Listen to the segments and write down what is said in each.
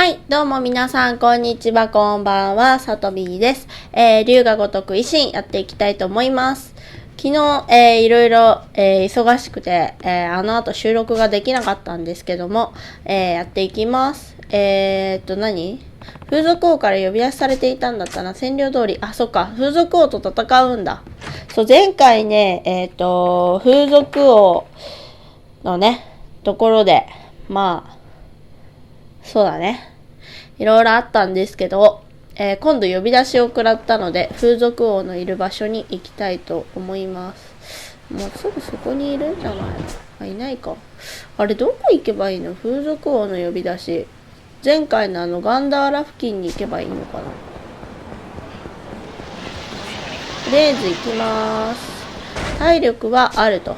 はい、どうも皆さん、こんにちは、こんばんは、さとみーです。龍が如く維新やっていきたいと思います。昨日、いろいろ、忙しくて、あの後収録ができなかったんですけども、やっていきます。何風俗王から呼び出しされていたんだったな、占領通り。あ、そっか、風俗王と戦うんだ。そう、前回ね、風俗王のね、ところで、そうだね。いろいろあったんですけど、今度呼び出しを食らったので、風俗王のいる場所に行きたいと思います。もうすぐそこにいるんじゃない？いないか。あれ、どこ行けばいいの？風俗王の呼び出し。前回のガンダーラ付近に行けばいいのかな。とりあえず行きます。体力はあると。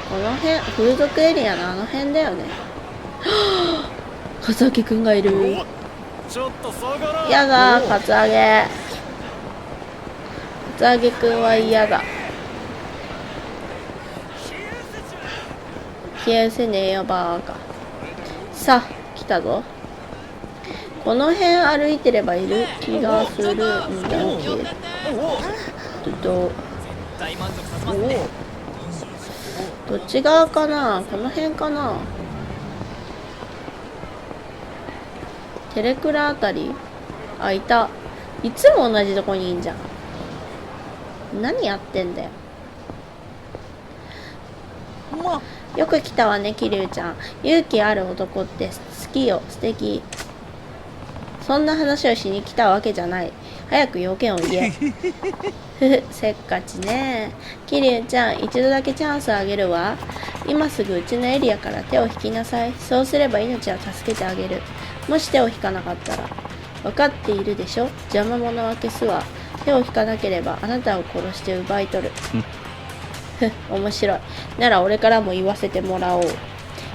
この辺、風俗エリアのあの辺だよね。はぁ、カツアゲくんがいる。やだ、カツアゲ。カツアゲくんは嫌だ。消えせねえよ、バーカ。さあ、来たぞ。この辺歩いてればいる気がするんだけど。どっち側かな？この辺かな？テレクラあたり？あ、いた。いつも同じとこにいんじゃん。何やってんだよ。よく来たわね、桐生ちゃん。勇気ある男って好きよ、素敵。そんな話をしに来たわけじゃない。早く要件を言え。ふふ、せっかちね。桐生ちゃん、一度だけチャンスあげるわ。今すぐうちのエリアから手を引きなさい。そうすれば命は助けてあげる。もし手を引かなかったら。分かっているでしょ？邪魔者は消すわ。手を引かなければあなたを殺して奪い取る。ふっ、面白い。なら俺からも言わせてもらおう。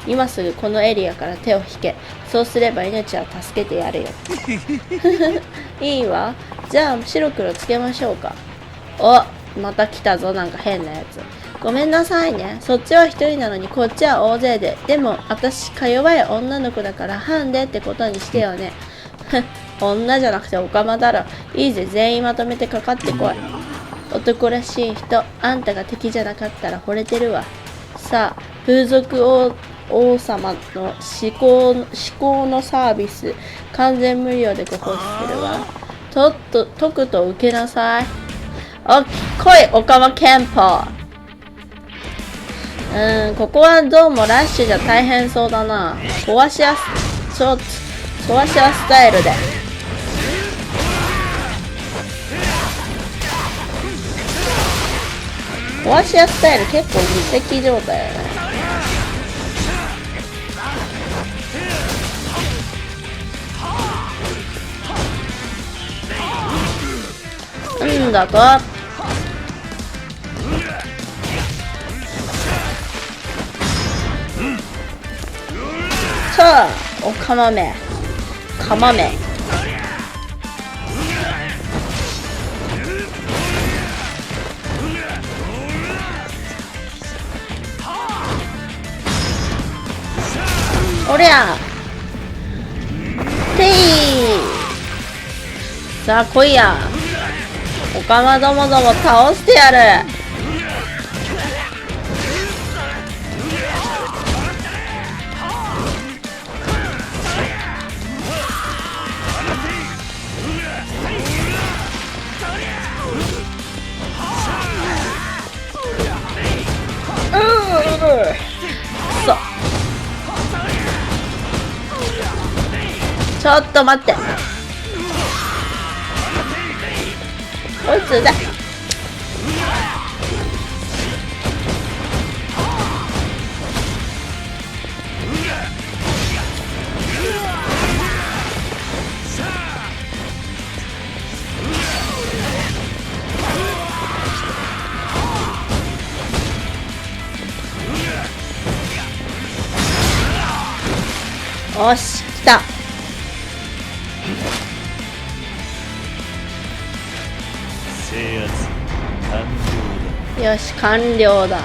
今すぐこのエリアから手を引け。そうすれば命は助けてやるよ。いいわ。じゃあ白黒つけましょうか。お、また来たぞ、なんか変なやつ。ごめんなさいね。そっちは一人なのにこっちは大勢で。でも私か弱い女の子だからハンデってことにしてよね。女じゃなくてオカマだろ。いいぜ、全員まとめてかかってこい。男らしい人、あんたが敵じゃなかったら惚れてるわ。さあ、風俗王様の至高のサービス、完全無料でご奉仕するわ。とくと受けなさい。お、来い、オカマ憲法。ここはどうもラッシュじゃ大変そうだな。壊し屋スタイルで。壊し屋スタイル結構無敵状態よね。なんだと？さあ、おかまめ。おりゃ。てい。さあ、来いや。おかまどもども倒してやる。ちょっと待って。こいつだ。よし、来た。制圧完了だ。よし、完了だ。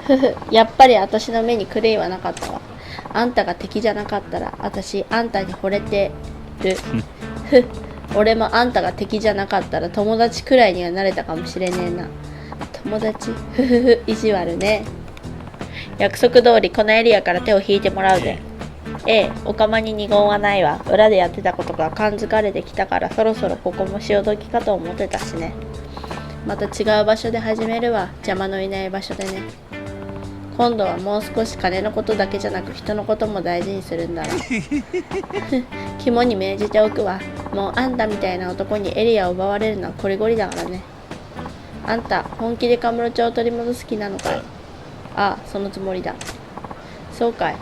ふふ、やっぱり私の目に狂いはなかったわ。あんたが敵じゃなかったら私あんたに惚れてる。ふ、俺もあんたが敵じゃなかったら友達くらいにはなれたかもしれねえな。友達、ふふふ、意地悪ね。約束通りこのエリアから手を引いてもらうぜ。ええ、おかまに二言はないわ。裏でやってたことが感づかれてきたからそろそろここも潮時かと思ってたしね。また違う場所で始めるわ。邪魔のいない場所でね。今度はもう少し金のことだけじゃなく人のことも大事にするんだわ。肝に銘じておくわ。もうあんたみたいな男にエリアを奪われるのはこりごりだからね。あんた本気でカムロ町を取り戻す気なのかい？ああ、そのつもりだ。そうかい。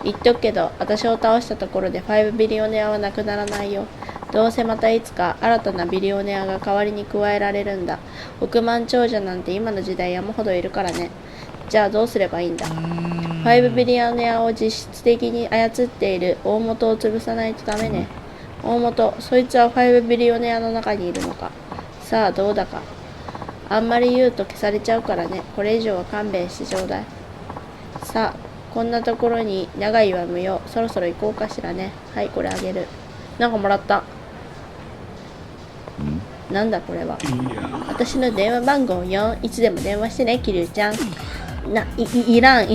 言っとくけど私を倒したところで5ビリオネアはなくならないよ。どうせまたいつか新たなビリオネアが代わりに加えられるんだ。億万長者なんて今の時代山ほどいるからね。じゃあどうすればいいんだ。5ビリオネアを実質的に操っている大元を潰さないとダメね。大元、そいつは5ビリオネアの中にいるのか。さあどうだか。あんまり言うと消されちゃうからね。これ以上は勘弁してちょうだい。さあこんなところに長居は無用。そろそろ行こうかしらね。はい、これあげる。なんかもらった。なんだこれは。私の電話番号4。いつでも電話してね、キリュウちゃん。いらん。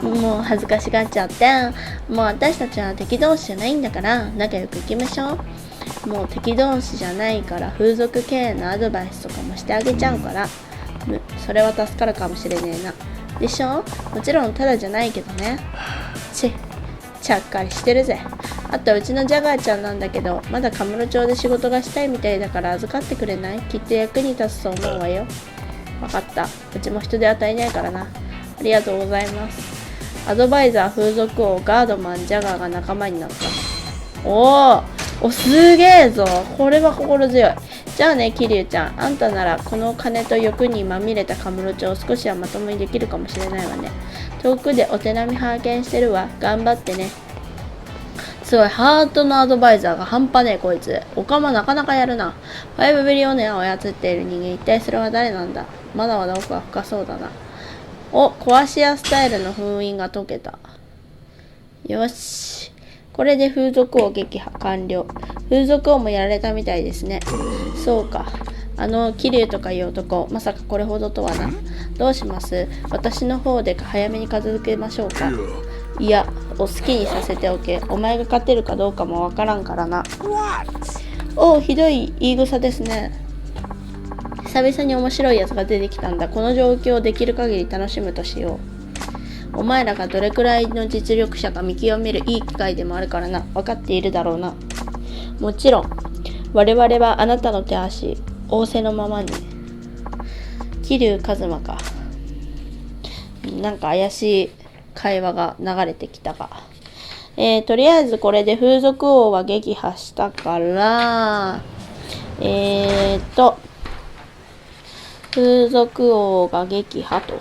もう恥ずかしがっちゃって。もう私たちは敵同士じゃないんだから仲良く行きましょう。もう敵同士じゃないから風俗経営のアドバイスとかもしてあげちゃうから。それは助かるかもしれねえな。でしょ？もちろんただじゃないけどね。ちゃっかりしてるぜ。あとうちのジャガーちゃんなんだけどまだカムロ町で仕事がしたいみたいだから預かってくれない？きっと役に立つと思うわよ。わかった。うちも人手与えないからな。ありがとうございます。アドバイザー、風俗王、ガードマン、ジャガーが仲間になった。おすげえぞ。これは心強い。じゃあね、キリュウちゃん。あんたならこの金と欲にまみれたカムロ町を少しはまともにできるかもしれないわね。遠くでお手並み拝見してるわ。頑張ってね。すごい、ハートのアドバイザーが半端ねえこいつ。おかまなかなかやるな。5ビリオネアを操っている人間、一体それは誰なんだ。まだまだ奥は深そうだな。壊し屋スタイルの封印が解けた。よし。これで風俗王撃破完了。風俗王もやられたみたいですね。そうか。キリュウとかいう男、まさかこれほどとはな。どうします？私の方で早めに片付けましょうか。いや、お好きにさせておけ。お前が勝てるかどうかもわからんからな。ひどい言い草ですね。久々に面白いやつが出てきたんだ。この状況をできる限り楽しむとしよう。お前らがどれくらいの実力者か見極めるいい機会でもあるからな。分かっているだろうな。もちろん。我々はあなたの手足、仰せのままに。桐生一馬か。なんか怪しい会話が流れてきたが。とりあえずこれで風俗王は撃破したから、風俗王が撃破と。よ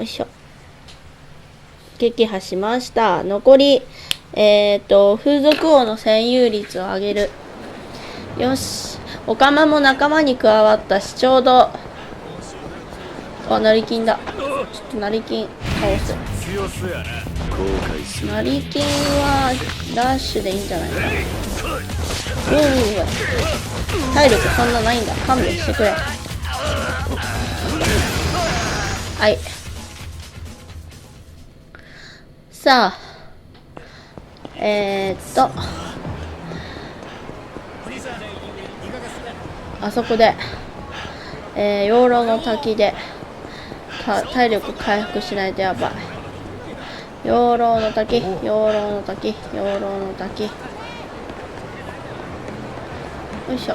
いしょ。撃破しました。残り、風俗王の占有率を上げる。よし。オカマも仲間に加わったし、ちょうど、成金だ。ちょっと成金倒す。成金はラッシュでいいんじゃないかな。体力そんなないんだ。勘弁してくれ。はい。さあ、あそこで、養老の滝で体力回復しないとやばい。養老の滝。よいしょ。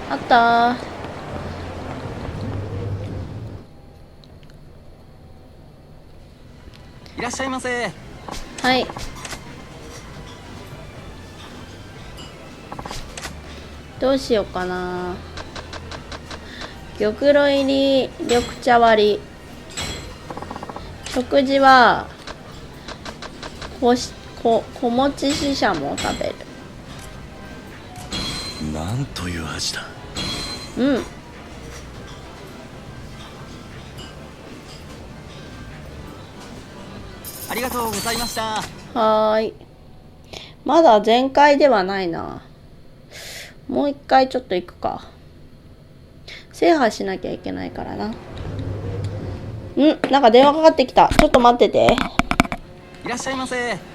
あったー。いらっしゃいませ。はい。どうしようかな。玉露入り緑茶割り。食事は小餅ししゃもを食べる。なんという味だ。ありがとうございました。はーい。まだ全開ではないな。もう一回ちょっと行くか。制覇しなきゃいけないからな。なんか電話かかってきた。ちょっと待ってて。いらっしゃいませ。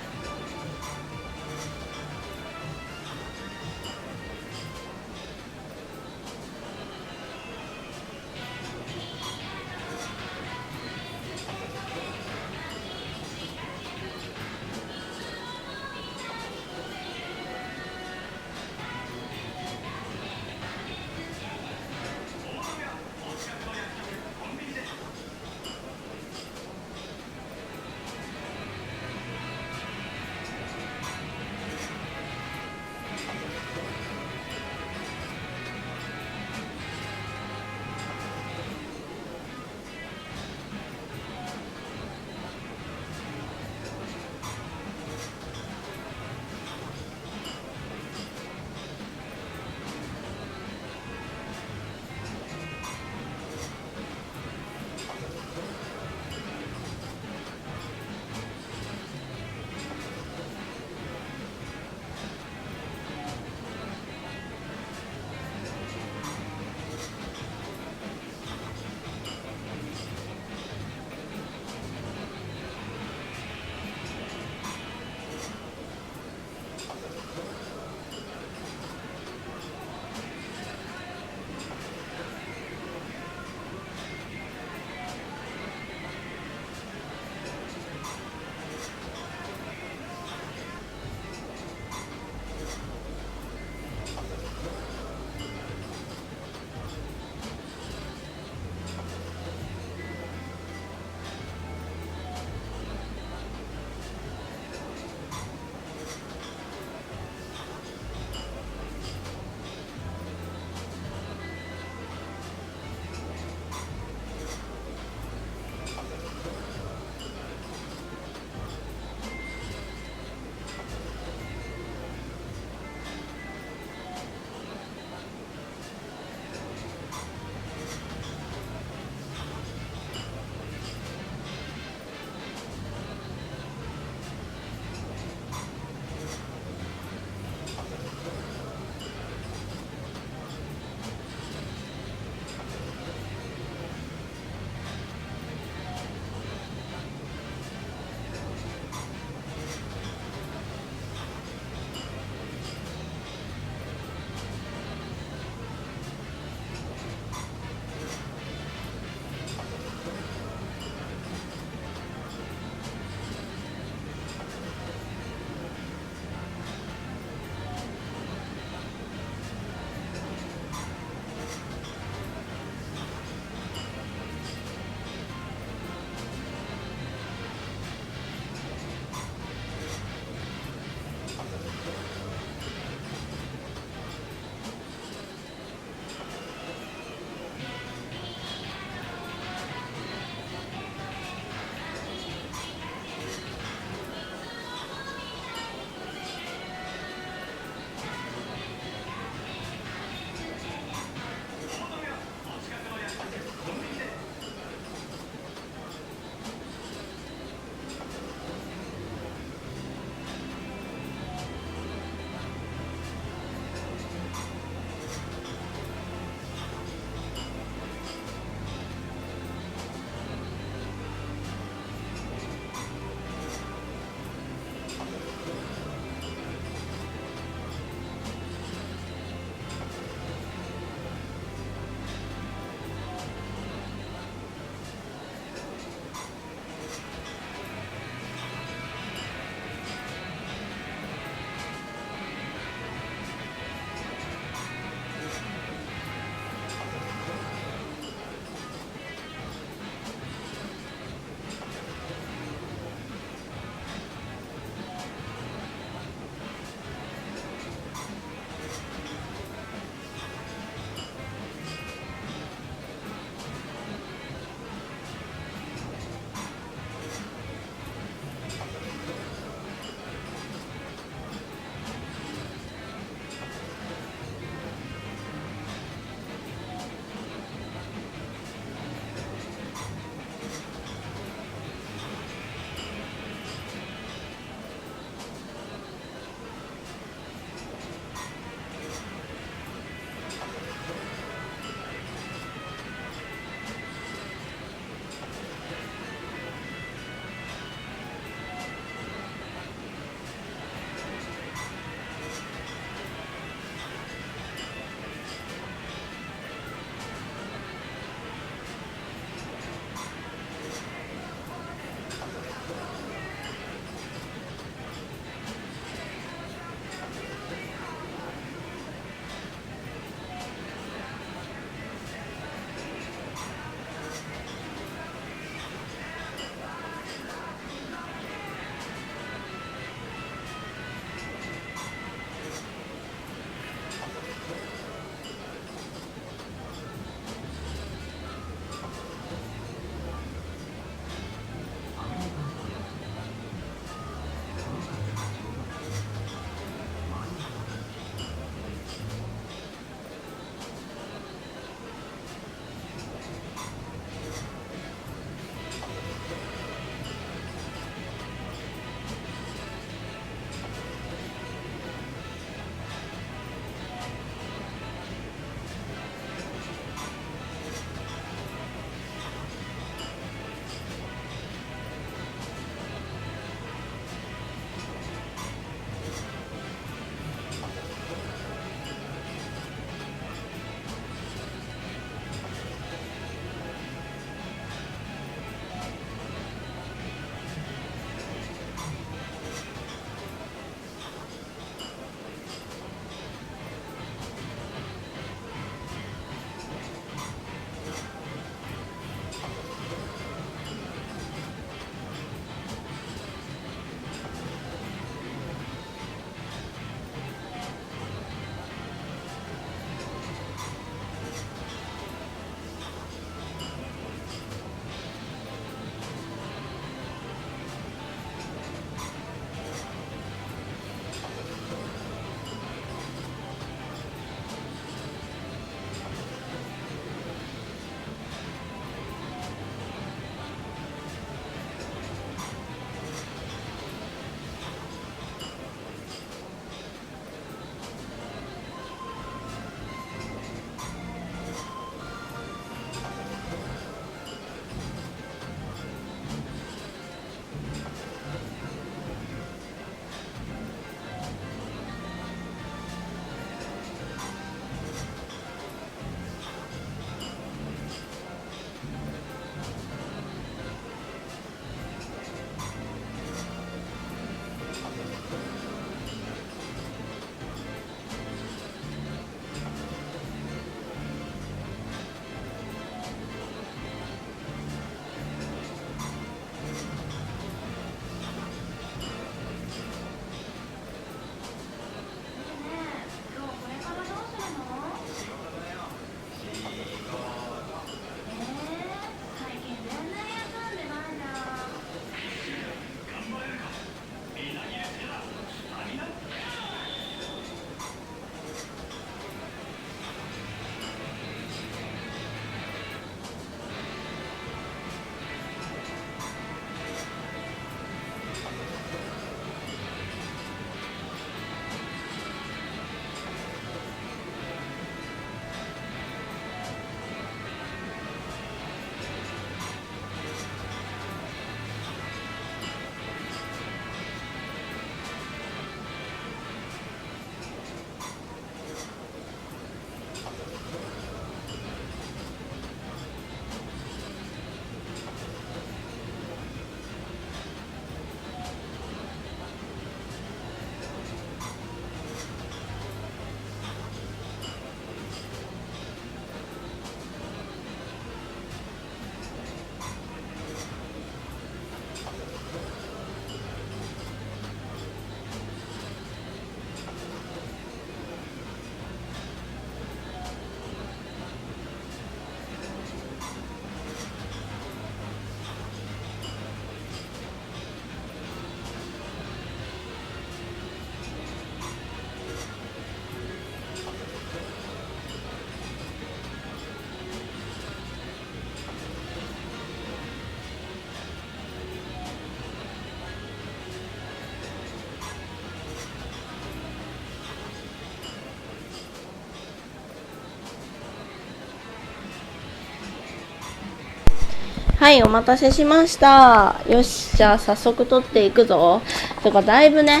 はい、お待たせしました。よし、じゃあ早速取っていくぞ。てか、だいぶね、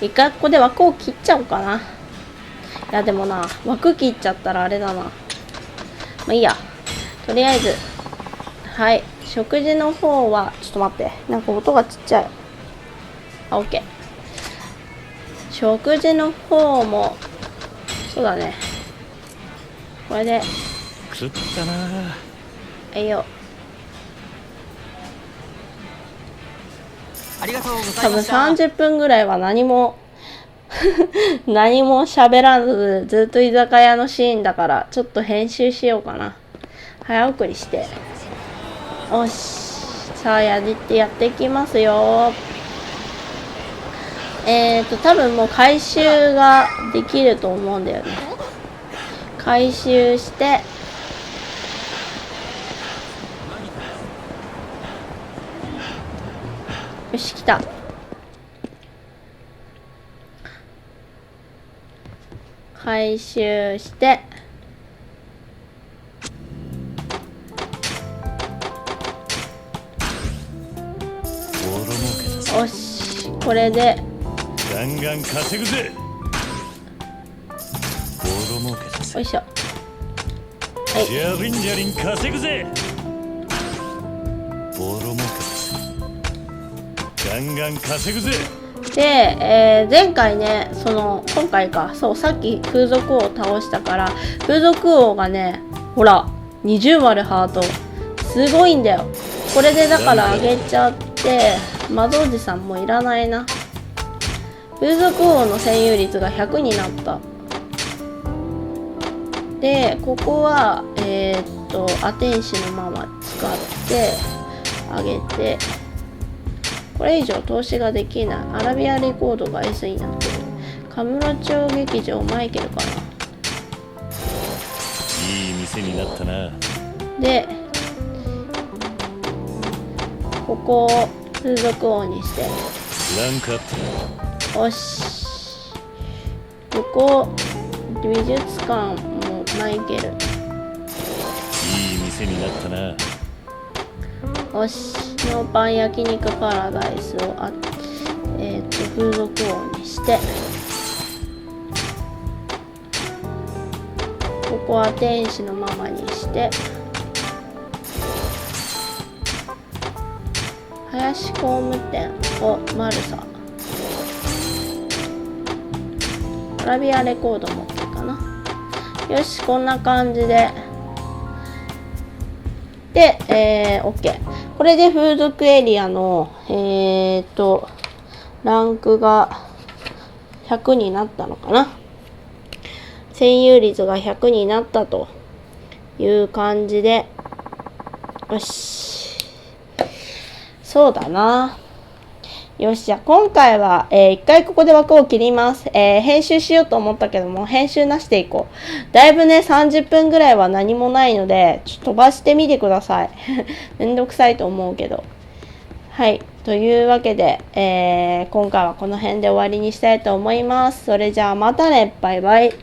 一回ここで枠を切っちゃおうかな。いや、でもな、枠切っちゃったらあれだな。まあいいや。とりあえず、はい、食事の方は、ちょっと待って。なんか音がちっちゃい。あ、OK。食事の方も、そうだね。これで、食ったな。はいよ。ありがとうござ多分いました30分ぐらいは何も何も喋らずずっと居酒屋のシーンだからちょっと編集しようかな。早送りして。よし、さあやっていきますよ。多分もう回収ができると思うんだよね。回収してよし、来た。回収してボロ儲けだぞ。よし、これでガンガン稼ぐぜ。ボロ儲けだぜ。よいしょ。ジャリンジャリン稼ぐぜ。ボロ儲けだぜ。ガンガン稼ぐぜ。で、前回ね、今回か、そう、さっき風俗王を倒したから、風俗王がね、ほら、20丸ハート。すごいんだよ。これでだからあげちゃって、魔導士さんもいらないな。風俗王の占有率が100になった。で、ここは、アテンシのまま使ってあげて、これ以上投資ができない。アラビアレコードが S になってる。カムロ町劇場マイケルかな。いい店になったな。で、ここを風俗王にして。ランクアップ。よし。ここ、美術館もマイケル。いい店になったな。よし。ノーパン焼肉パラダイスを風俗王にして、ここは天使のままにして、林工務店をマルサ、アラビアレコードも OK かな。よし、こんな感じで。で、OK。これで風俗エリアの、ランクが100になったのかな。占有率が100になったという感じで、よし。そうだな。よし、じゃあ今回は、一回ここで枠を切ります。編集しようと思ったけども、編集なしでいこう。だいぶね、30分ぐらいは何もないので、ちょっと飛ばしてみてください。めんどくさいと思うけど。はい。というわけで、今回はこの辺で終わりにしたいと思います。それじゃあまたね。バイバイ。